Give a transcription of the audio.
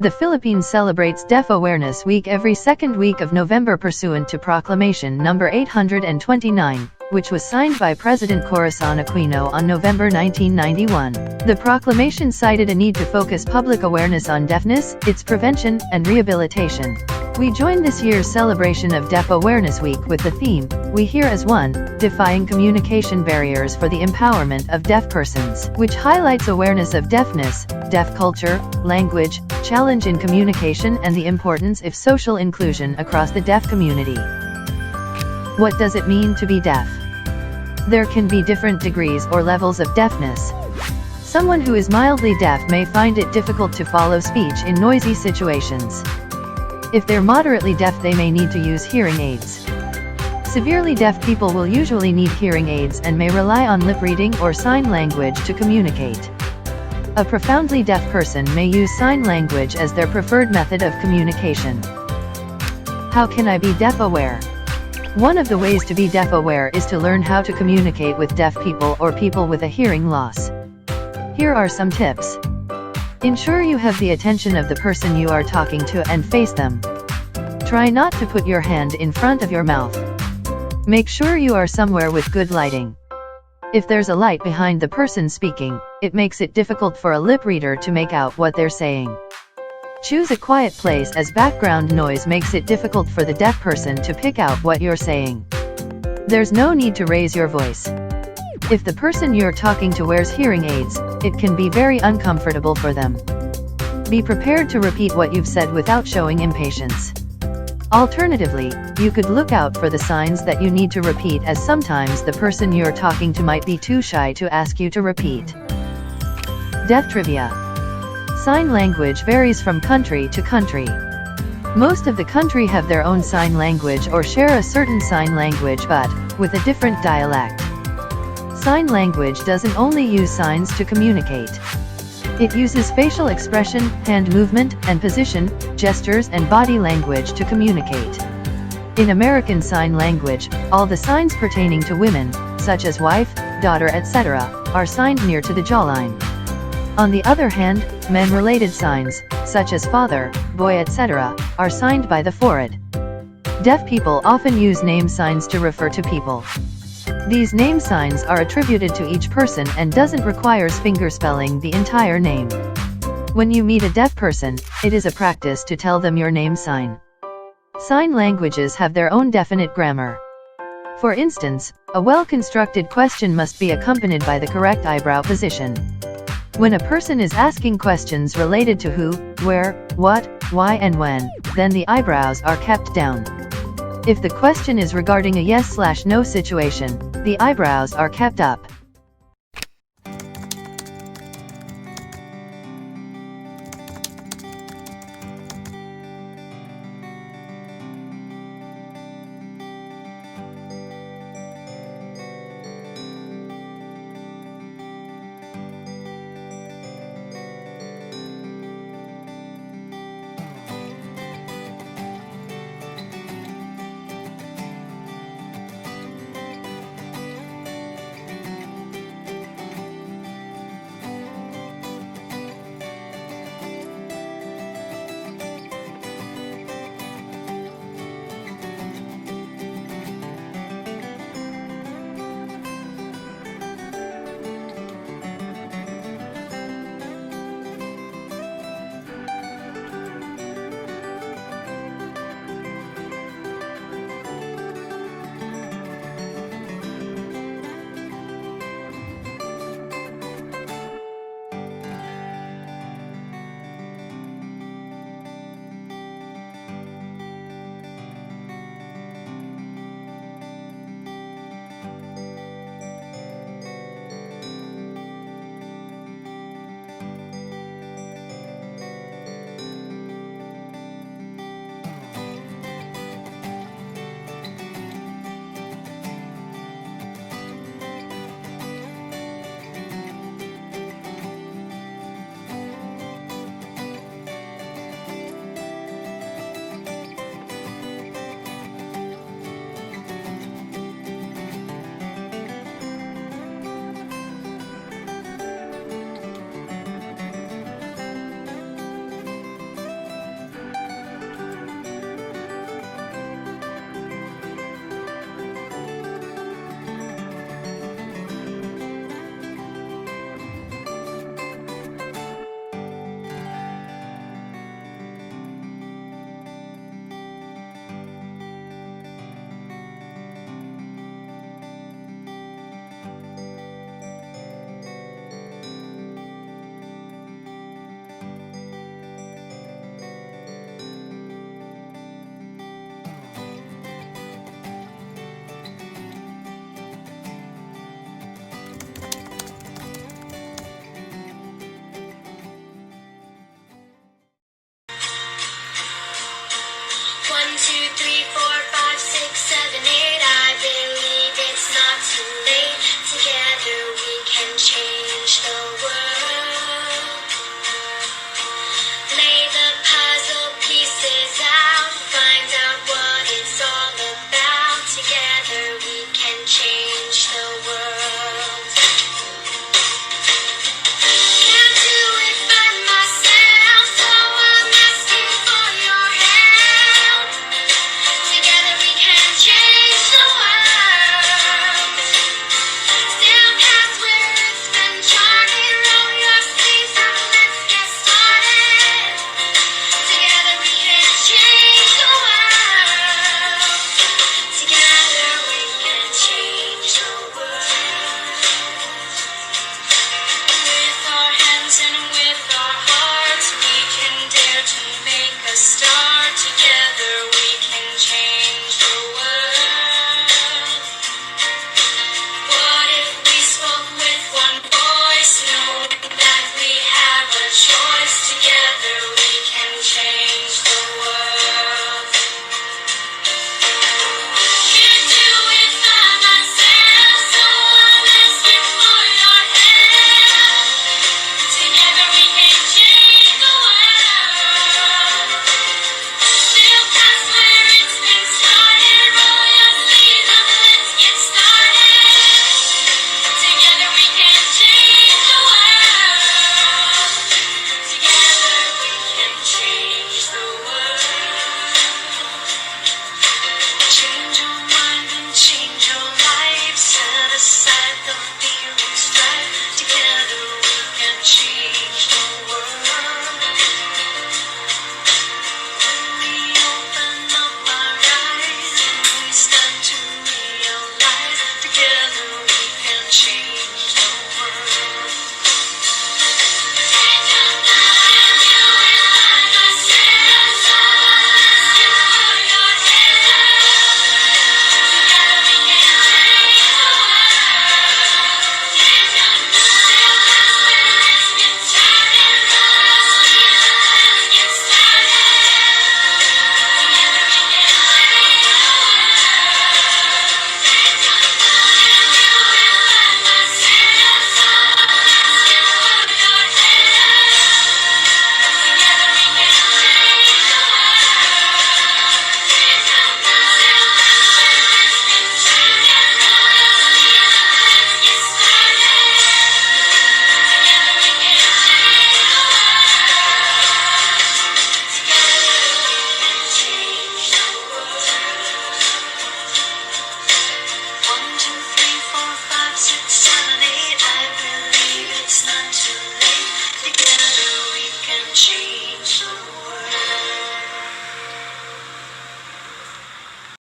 The Philippines celebrates Deaf Awareness Week every second week of November pursuant to Proclamation No. 829, which was signed by President Corazon Aquino on November 1991. The proclamation cited a need to focus public awareness on deafness, its prevention, and rehabilitation. We joined this year's celebration of Deaf Awareness Week with the theme, We Hear as One, Defying Communication Barriers for the Empowerment of Deaf Persons, which highlights awareness of deafness, deaf culture, language, challenge in communication and the importance of social inclusion across the deaf community. What does it mean to be deaf? There can be different degrees or levels of deafness. Someone who is mildly deaf may find it difficult to follow speech in noisy situations. If they're moderately deaf, they may need to use hearing aids. Severely deaf people will usually need hearing aids and may rely on lip reading or sign language to communicate. A profoundly deaf person may use sign language as their preferred method of communication. How can I be deaf aware? One of the ways to be deaf aware is to learn how to communicate with deaf people or people with a hearing loss. Here are some tips. Ensure you have the attention of the person you are talking to and face them. Try not to put your hand in front of your mouth. Make sure you are somewhere with good lighting. If there's a light behind the person speaking, it makes it difficult for a lip reader to make out what they're saying. Choose a quiet place, as background noise makes it difficult for the deaf person to pick out what you're saying. There's no need to raise your voice. If the person you're talking to wears hearing aids, it can be very uncomfortable for them. Be prepared to repeat what you've said without showing impatience. Alternatively, you could look out for the signs that you need to repeat, as sometimes the person you're talking to might be too shy to ask you to repeat. Deaf trivia. Sign language varies from country to country. Most of the country have their own sign language or share a certain sign language, but with a different dialect. Sign language doesn't only use signs to communicate. It uses facial expression, hand movement, and position, gestures and body language to communicate. In American Sign Language, all the signs pertaining to women, such as wife, daughter, etc., are signed near to the jawline. On the other hand, men-related signs, such as father, boy, etc., are signed by the forehead. Deaf people often use name signs to refer to people. These name signs are attributed to each person and doesn't require fingerspelling the entire name. When you meet a deaf person, it is a practice to tell them your name sign. Sign languages have their own definite grammar. For instance, a well-constructed question must be accompanied by the correct eyebrow position. When a person is asking questions related to who, where, what, why and when, then the eyebrows are kept down. If the question is regarding a yes/no situation, the eyebrows are kept up.